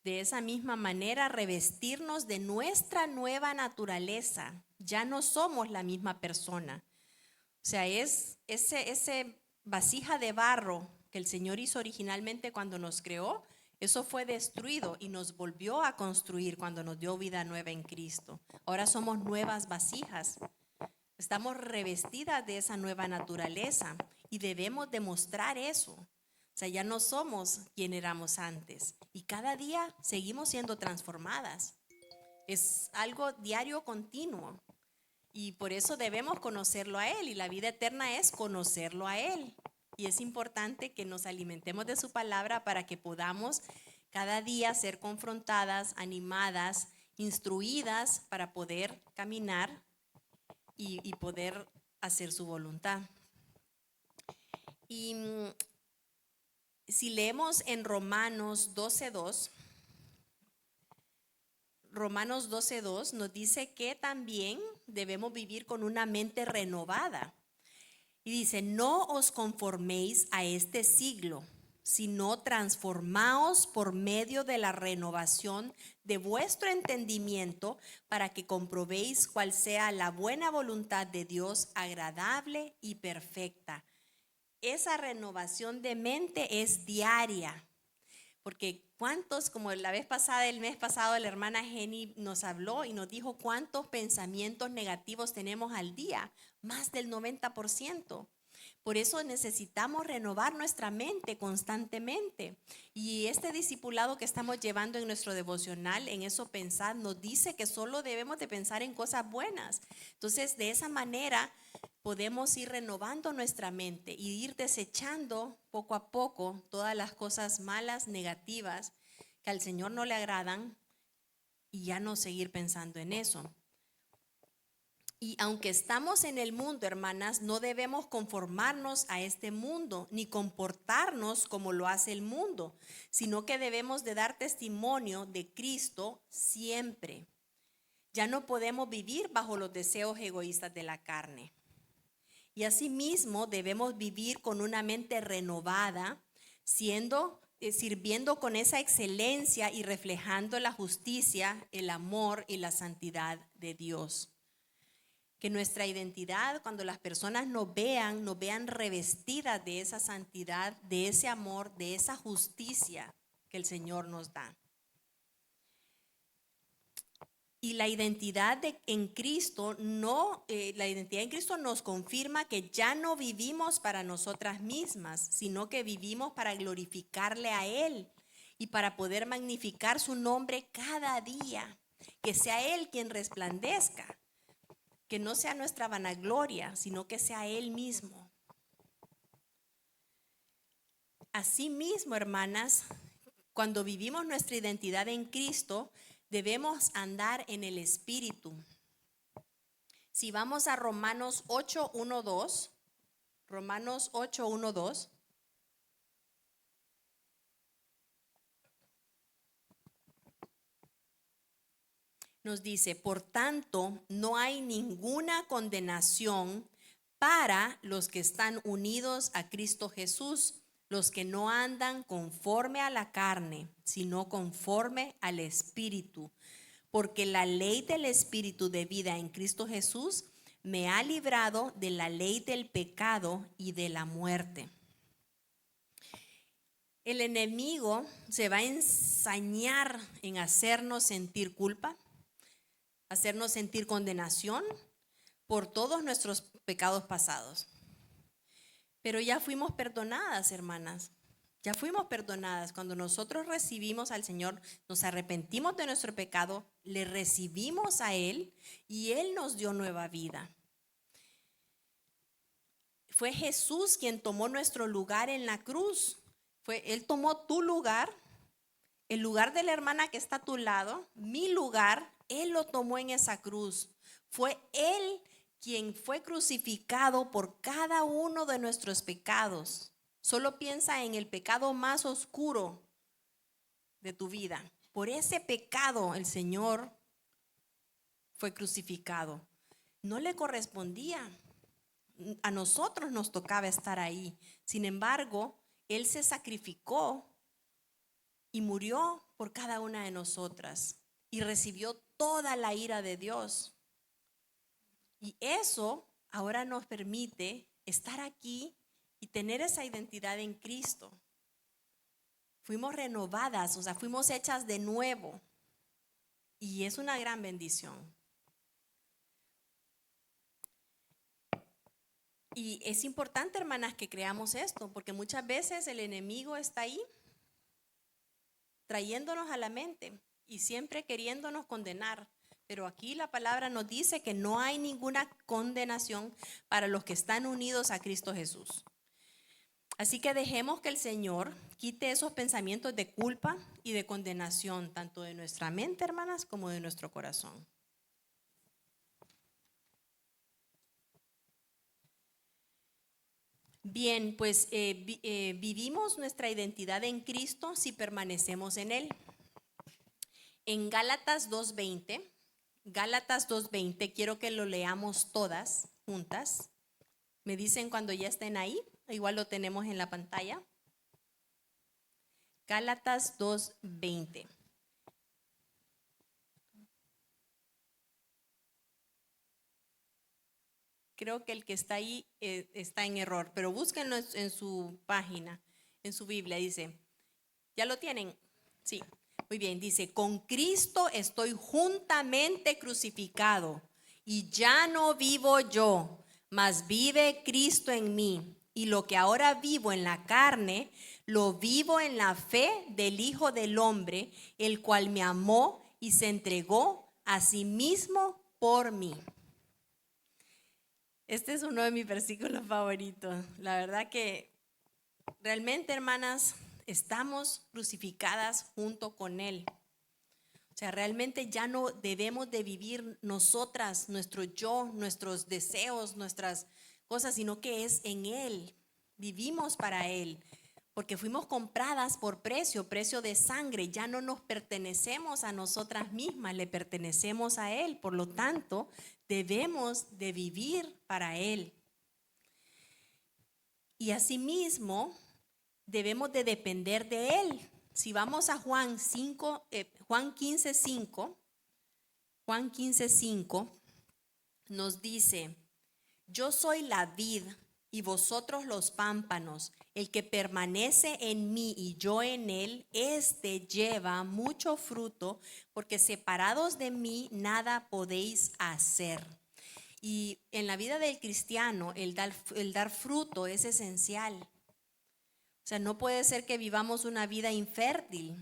A: de esa misma manera revestirnos de nuestra nueva naturaleza. Ya no somos la misma persona. O sea, es ese vasija de barro que el Señor hizo originalmente cuando nos creó, eso fue destruido y nos volvió a construir cuando nos dio vida nueva en Cristo. Ahora somos nuevas vasijas. Estamos revestidas de esa nueva naturaleza y debemos demostrar eso. O sea, ya no somos quien éramos antes y cada día seguimos siendo transformadas. Es algo diario, continuo, y por eso debemos conocerlo a Él, y la vida eterna es conocerlo a Él. Y es importante que nos alimentemos de su palabra para que podamos cada día ser confrontadas, animadas, instruidas para poder caminar y poder hacer su voluntad. Y si leemos en Romanos 12:2, Romanos 12:2 nos dice que también debemos vivir con una mente renovada. Y dice: no os conforméis a este siglo, sino transformaos por medio de la renovación de vuestro entendimiento, para que comprobéis cuál sea la buena voluntad de Dios, agradable y perfecta. Esa renovación de mente es diaria, porque cuántos, como la vez pasada, el mes pasado, la hermana Jenny nos habló y nos dijo cuántos pensamientos negativos tenemos al día, más del 90%. Por eso necesitamos renovar nuestra mente constantemente. Y este discipulado que estamos llevando en nuestro devocional, en eso pensar, nos dice que solo debemos de pensar en cosas buenas. Entonces, de esa manera podemos ir renovando nuestra mente y ir desechando poco a poco todas las cosas malas, negativas, que al Señor no le agradan, y ya no seguir pensando en eso. Y aunque estamos en el mundo, hermanas, no debemos conformarnos a este mundo, ni comportarnos como lo hace el mundo, sino que debemos de dar testimonio de Cristo siempre. Ya no podemos vivir bajo los deseos egoístas de la carne. Y asimismo debemos vivir con una mente renovada, sirviendo con esa excelencia y reflejando la justicia, el amor y la santidad de Dios. Que nuestra identidad, cuando las personas nos vean revestidas de esa santidad, de ese amor, de esa justicia que el Señor nos da. Y la identidad en Cristo nos confirma que ya no vivimos para nosotras mismas, sino que vivimos para glorificarle a Él y para poder magnificar su nombre cada día. Que sea Él quien resplandezca. Que no sea nuestra vanagloria, sino que sea Él mismo. Asimismo, hermanas, cuando vivimos nuestra identidad en Cristo, debemos andar en el Espíritu. Si vamos a Romanos 8:1-2, Romanos 8:1-2. Nos dice: por tanto, no hay ninguna condenación para los que están unidos a Cristo Jesús, los que no andan conforme a la carne, sino conforme al Espíritu. Porque la ley del Espíritu de vida en Cristo Jesús me ha librado de la ley del pecado y de la muerte. El enemigo se va a ensañar en hacernos sentir culpa, hacernos sentir condenación por todos nuestros pecados pasados. Pero ya fuimos perdonadas, hermanas. Ya fuimos perdonadas. Cuando nosotros recibimos al Señor, nos arrepentimos de nuestro pecado, le recibimos a Él y Él nos dio nueva vida. Fue Jesús quien tomó nuestro lugar en la cruz. Él tomó tu lugar, el lugar de la hermana que está a tu lado, mi lugar, Él lo tomó en esa cruz. Fue Él quien fue crucificado por cada uno de nuestros pecados. Solo piensa en el pecado más oscuro de tu vida. Por ese pecado el Señor fue crucificado. No le correspondía. A nosotros nos tocaba estar ahí. Sin embargo, Él se sacrificó y murió por cada una de nosotras y recibió toda la ira de Dios. Y eso ahora nos permite estar aquí y tener esa identidad en Cristo. Fuimos renovadas, o sea, fuimos hechas de nuevo. Y es una gran bendición. Y es importante, hermanas, que creamos esto, porque muchas veces el enemigo está ahí, trayéndonos a la mente y siempre queriéndonos condenar. Pero aquí la palabra nos dice que no hay ninguna condenación para los que están unidos a Cristo Jesús. Así que dejemos que el Señor quite esos pensamientos de culpa y de condenación, tanto de nuestra mente, hermanas, como de nuestro corazón. Bien, pues vivimos nuestra identidad en Cristo si permanecemos en Él. En Gálatas 2:20, quiero que lo leamos todas juntas. Me dicen cuando ya estén ahí, igual lo tenemos en la pantalla. Gálatas 2:20. Creo que el que está ahí está en error, pero búsquenlo en su página, en su Biblia. Dice, ¿ya lo tienen? Sí, muy bien. Dice, con Cristo estoy juntamente crucificado y ya no vivo yo, mas vive Cristo en mí. Y lo que ahora vivo en la carne, lo vivo en la fe del Hijo del Hombre, el cual me amó y se entregó a sí mismo por mí. Este es uno de mis versículos favoritos. La verdad que realmente, hermanas, estamos crucificadas junto con Él. O sea, realmente ya no debemos de vivir nosotras, nuestro yo, nuestros deseos, nuestras cosas, sino que es en Él. Vivimos para Él, porque fuimos compradas por precio de sangre. Ya no nos pertenecemos a nosotras mismas, le pertenecemos a Él. Por lo tanto, debemos de vivir para Él. Y asimismo, debemos de depender de Él. Si vamos a Juan 15:5 nos dice, yo soy la vid y vosotros los pámpanos. El que permanece en mí y yo en él, este lleva mucho fruto, porque separados de mí nada podéis hacer. Y en la vida del cristiano, el dar fruto es esencial. O sea, no puede ser que vivamos una vida infértil,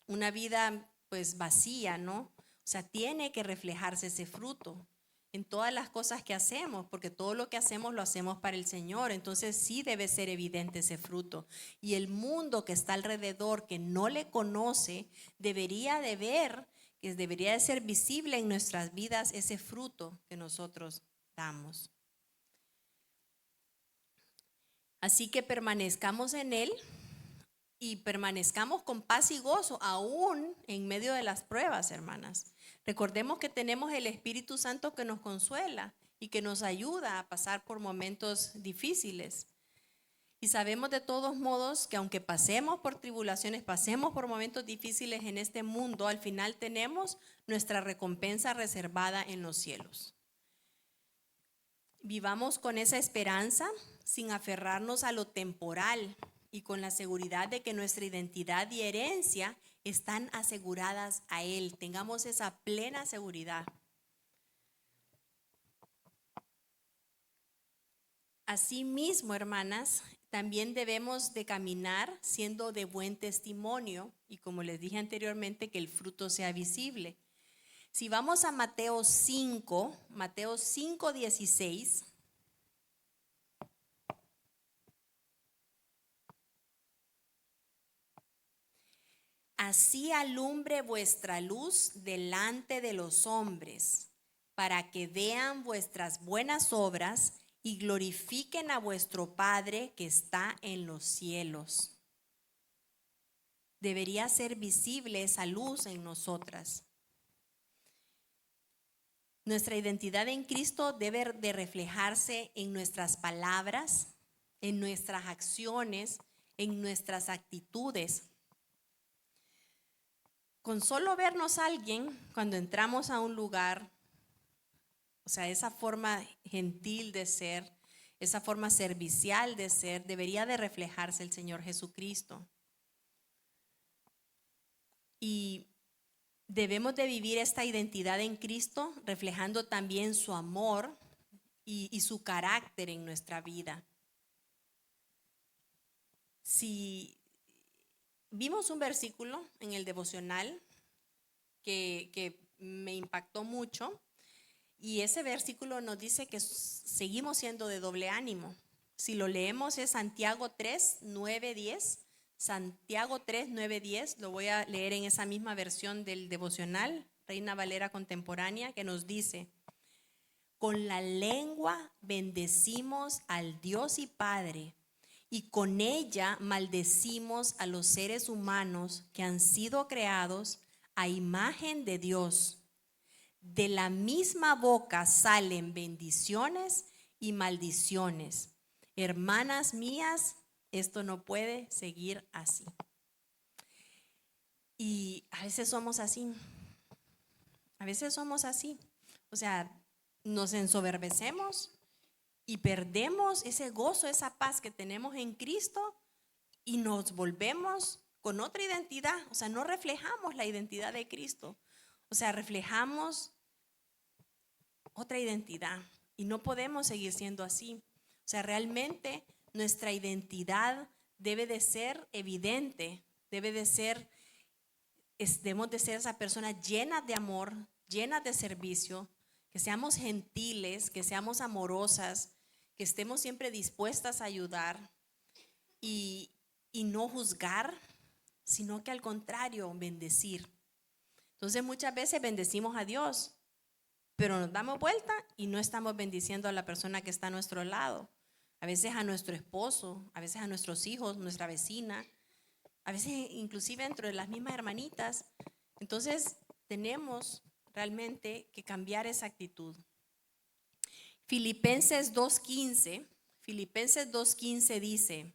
A: una vida pues vacía, ¿no? O sea, tiene que reflejarse ese fruto en todas las cosas que hacemos, porque todo lo que hacemos lo hacemos para el Señor. Entonces sí debe ser evidente ese fruto. Y el mundo que está alrededor, que no le conoce, debería de ver, que debería de ser visible en nuestras vidas ese fruto que nosotros damos. Así que permanezcamos en Él y permanezcamos con paz y gozo, aún en medio de las pruebas, hermanas. Recordemos que tenemos el Espíritu Santo que nos consuela y que nos ayuda a pasar por momentos difíciles. Y sabemos de todos modos que aunque pasemos por tribulaciones, pasemos por momentos difíciles en este mundo, al final tenemos nuestra recompensa reservada en los cielos. Vivamos con esa esperanza sin aferrarnos a lo temporal y con la seguridad de que nuestra identidad y herencia están aseguradas a Él. Tengamos esa plena seguridad. Asimismo, hermanas, también debemos de caminar siendo de buen testimonio y, como les dije anteriormente, que el fruto sea visible. Si vamos a Mateo 5:16. Así alumbre vuestra luz delante de los hombres, para que vean vuestras buenas obras y glorifiquen a vuestro Padre que está en los cielos. Debería ser visible esa luz en nosotras. Nuestra identidad en Cristo debe de reflejarse en nuestras palabras, en nuestras acciones, en nuestras actitudes. Con solo vernos a alguien cuando entramos a un lugar, o sea, esa forma gentil de ser, esa forma servicial de ser, debería de reflejarse el Señor Jesucristo. Y debemos de vivir esta identidad en Cristo, reflejando también su amor y su carácter en nuestra vida. Si vimos un versículo en el devocional que me impactó mucho, y ese versículo nos dice que seguimos siendo de doble ánimo. Si lo leemos es Santiago 3:9-10. Santiago 3:9-10, lo voy a leer en esa misma versión del devocional, Reina Valera contemporánea, que nos dice: con la lengua bendecimos al Dios y Padre, y con ella maldecimos a los seres humanos que han sido creados a imagen de Dios. De la misma boca salen bendiciones y maldiciones. Hermanas mías, esto no puede seguir así. Y a veces somos así. A veces somos así. O sea, nos ensoberbecemos y perdemos ese gozo, esa paz que tenemos en Cristo y nos volvemos con otra identidad. O sea, no reflejamos la identidad de Cristo. O sea, reflejamos otra identidad y no podemos seguir siendo así. O sea, realmente nuestra identidad debe de ser evidente, debemos de ser esa persona llena de amor, llena de servicio, que seamos gentiles, que seamos amorosas, que estemos siempre dispuestas a ayudar y no juzgar, sino que al contrario, bendecir. Entonces muchas veces bendecimos a Dios, pero nos damos vuelta y no estamos bendiciendo a la persona que está a nuestro lado. A veces a nuestro esposo, a veces a nuestros hijos, nuestra vecina, a veces inclusive dentro de las mismas hermanitas. Entonces tenemos realmente que cambiar esa actitud. Filipenses 2:15 dice: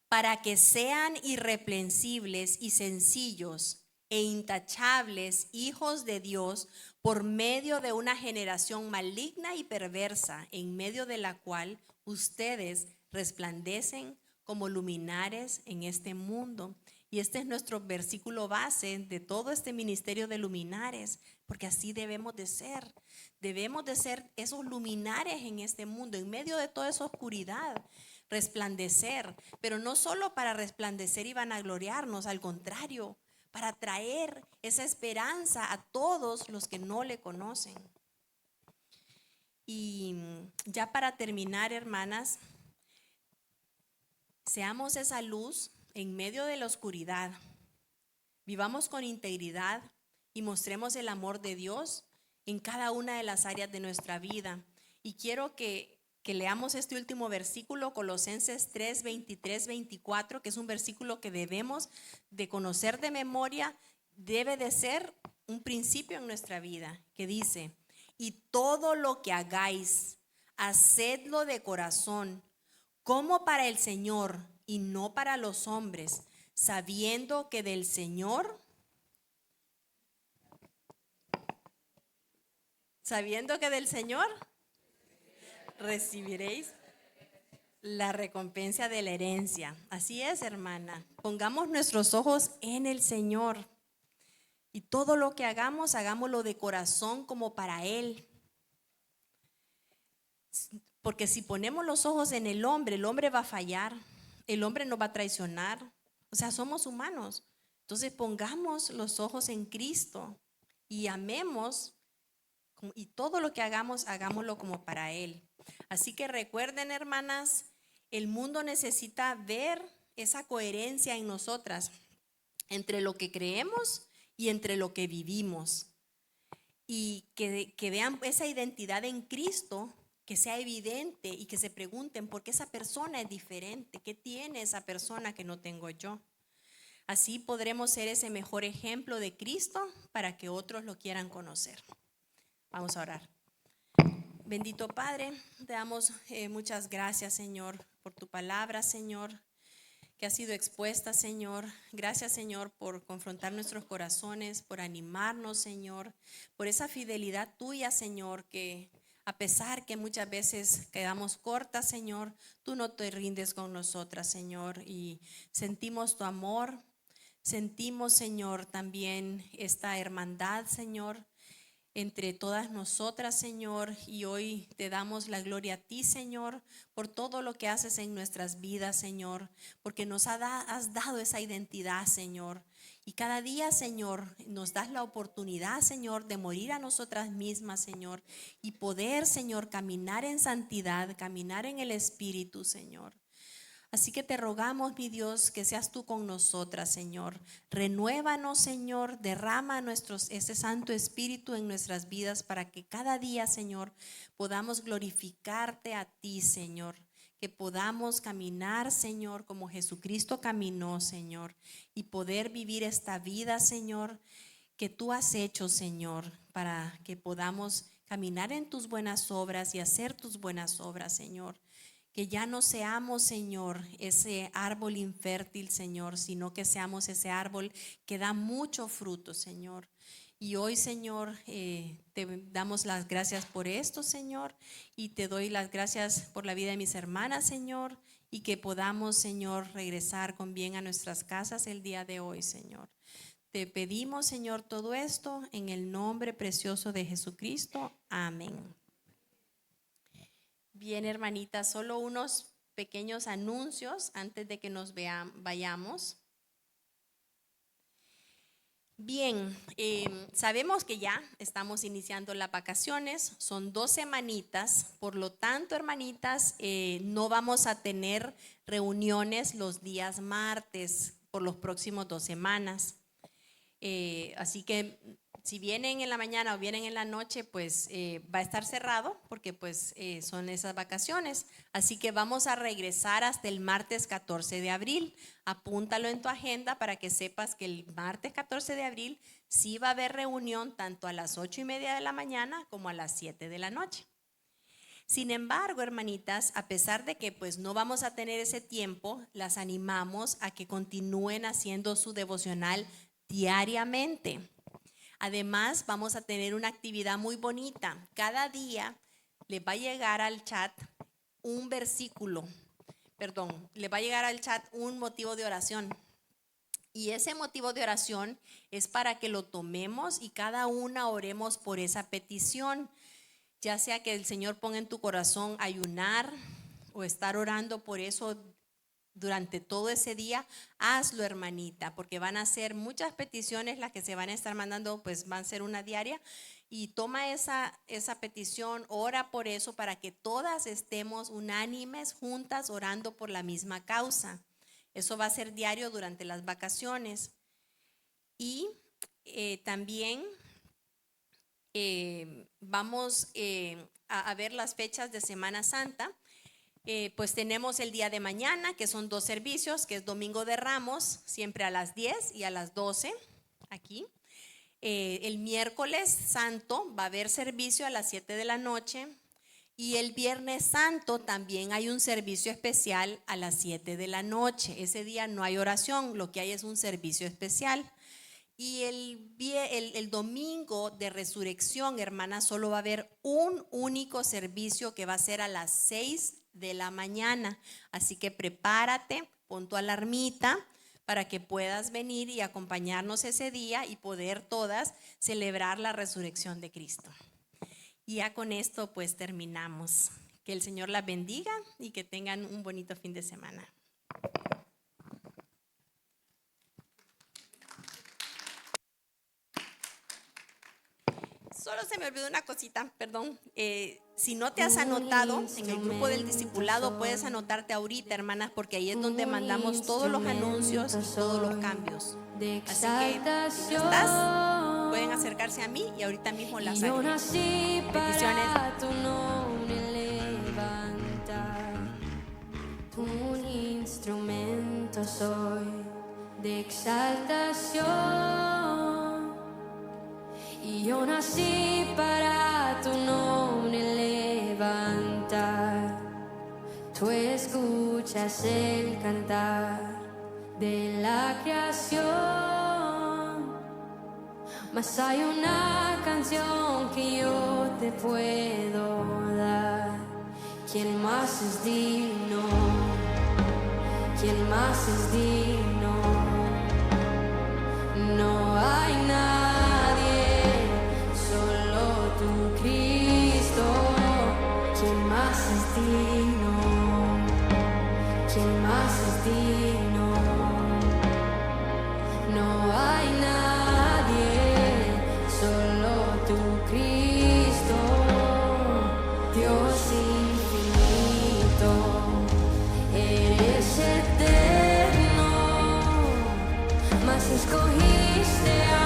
A: para que sean irreprensibles y sencillos e intachables hijos de Dios por medio de una generación maligna y perversa, en medio de la cual ustedes resplandecen como luminares en este mundo. Y este es nuestro versículo base de todo este ministerio de luminares, porque así debemos de ser. Debemos de ser esos luminares en este mundo, en medio de toda esa oscuridad. Resplandecer, pero no solo para resplandecer y vanagloriarnos, al contrario, para traer esa esperanza a todos los que no le conocen. Y ya para terminar, hermanas, seamos esa luz en medio de la oscuridad. Vivamos con integridad y mostremos el amor de Dios en cada una de las áreas de nuestra vida. Y quiero que leamos este último versículo, Colosenses 3:23-24, que es un versículo que debemos de conocer de memoria, debe de ser un principio en nuestra vida, que dice: y todo lo que hagáis, hacedlo de corazón, como para el Señor y no para los hombres, sabiendo que del Señor recibiréis la recompensa de la herencia. Así es, hermana. Pongamos nuestros ojos en el Señor. Y todo lo que hagamos, hagámoslo de corazón como para Él. Porque si ponemos los ojos en el hombre va a fallar. El hombre nos va a traicionar. O sea, somos humanos. Entonces pongamos los ojos en Cristo y amemos. Y todo lo que hagamos, hagámoslo como para Él. Así que recuerden, hermanas, el mundo necesita ver esa coherencia en nosotras, entre lo que creemos y entre lo que vivimos. Y que vean esa identidad en Cristo, que sea evidente y que se pregunten por qué esa persona es diferente, qué tiene esa persona que no tengo yo. Así podremos ser ese mejor ejemplo de Cristo para que otros lo quieran conocer. Vamos a orar. Bendito Padre, te damos muchas gracias, Señor, por tu palabra, Señor, que ha sido expuesta, Señor. Gracias, Señor, por confrontar nuestros corazones, por animarnos, Señor, por esa fidelidad tuya, Señor, que a pesar que muchas veces quedamos cortas, Señor, tú no te rindes con nosotras, Señor, y sentimos tu amor, sentimos, Señor, también esta hermandad, Señor, entre todas nosotras, Señor, y hoy te damos la gloria a ti, Señor, por todo lo que haces en nuestras vidas, Señor, porque nos has dado esa identidad, Señor. Y cada día, Señor, nos das la oportunidad, Señor, de morir a nosotras mismas, Señor, y poder, Señor, caminar en santidad, caminar en el Espíritu, Señor. Así que te rogamos, mi Dios, que seas tú con nosotras, Señor. Renuévanos, Señor, derrama ese Santo Espíritu en nuestras vidas para que cada día, Señor, podamos glorificarte a ti, Señor. Que podamos caminar, Señor, como Jesucristo caminó, Señor, y poder vivir esta vida, Señor, que tú has hecho, Señor, para que podamos caminar en tus buenas obras y hacer tus buenas obras, Señor. Que ya no seamos, Señor, ese árbol infértil, Señor, sino que seamos ese árbol que da mucho fruto, Señor. Y hoy, Señor, te damos las gracias por esto, Señor, y te doy las gracias por la vida de mis hermanas, Señor, y que podamos, Señor, regresar con bien a nuestras casas el día de hoy, Señor. Te pedimos, Señor, todo esto en el nombre precioso de Jesucristo. Amén. Bien, hermanitas, solo unos pequeños anuncios antes de que nos vayamos. Bien, sabemos que ya estamos iniciando las vacaciones, son 2 semanitas, por lo tanto, hermanitas, no vamos a tener reuniones los días martes por los próximos 2 semanas. Así que si vienen en la mañana o vienen en la noche, pues va a estar cerrado porque pues son esas vacaciones. Así que vamos a regresar hasta el martes 14 de abril. Apúntalo en tu agenda para que sepas que el martes 14 de abril sí va a haber reunión tanto a las 8:30 de la mañana como a las 7 de la noche. Sin embargo, hermanitas, a pesar de que pues no vamos a tener ese tiempo, las animamos a que continúen haciendo su devocional diariamente. Además, vamos a tener una actividad muy bonita. Cada día les va a llegar al chat un versículo, le va a llegar al chat un motivo de oración. Y ese motivo de oración es para que lo tomemos y cada una oremos por esa petición. Ya sea que el Señor ponga en tu corazón ayunar o estar orando por eso durante todo ese día, hazlo, hermanita, porque van a ser muchas peticiones las que se van a estar mandando, pues van a ser una diaria, y toma esa petición, ora por eso para que todas estemos unánimes, juntas, orando por la misma causa. Eso va a ser diario durante las vacaciones. Y también vamos a ver las fechas de Semana Santa. Pues tenemos el día de mañana, que son 2 servicios, que es Domingo de Ramos, siempre a las 10 y a las 12 aquí. El miércoles santo va a haber servicio a las 7 de la noche Y el Viernes Santo también hay un servicio especial a las 7 de la noche. Ese día no hay oración, lo que hay es un servicio especial. Y el domingo de resurrección, hermanas, solo va a haber un único servicio que va a ser a las 6 de la mañana. Así que prepárate, pon tu alarmita para que puedas venir y acompañarnos ese día y poder todas celebrar la resurrección de Cristo. Y ya con esto pues terminamos. Que el Señor las bendiga y que tengan un bonito fin de semana. Solo se me olvidó una cosita, perdón. Si no te has anotado en el grupo del discipulado, puedes anotarte ahorita, hermanas, porque ahí es donde mandamos todos los anuncios y todos los cambios. Así que si no estás, pueden acercarse a mí y ahorita mismo las haré. Bendiciones.
B: Un instrumento soy de exaltación, y yo nací para tu nombre levantar. Tú escuchas el cantar de la creación, mas hay una canción que yo te puedo dar. ¿Quién más es digno? ¿Quién más es digno? No hay nadie, solo tu Cristo. ¿Quién más es digno? ¿Quién más es digno? No hay nadie, solo tu Cristo. Dios infinito, eres eterno, mas escogiste a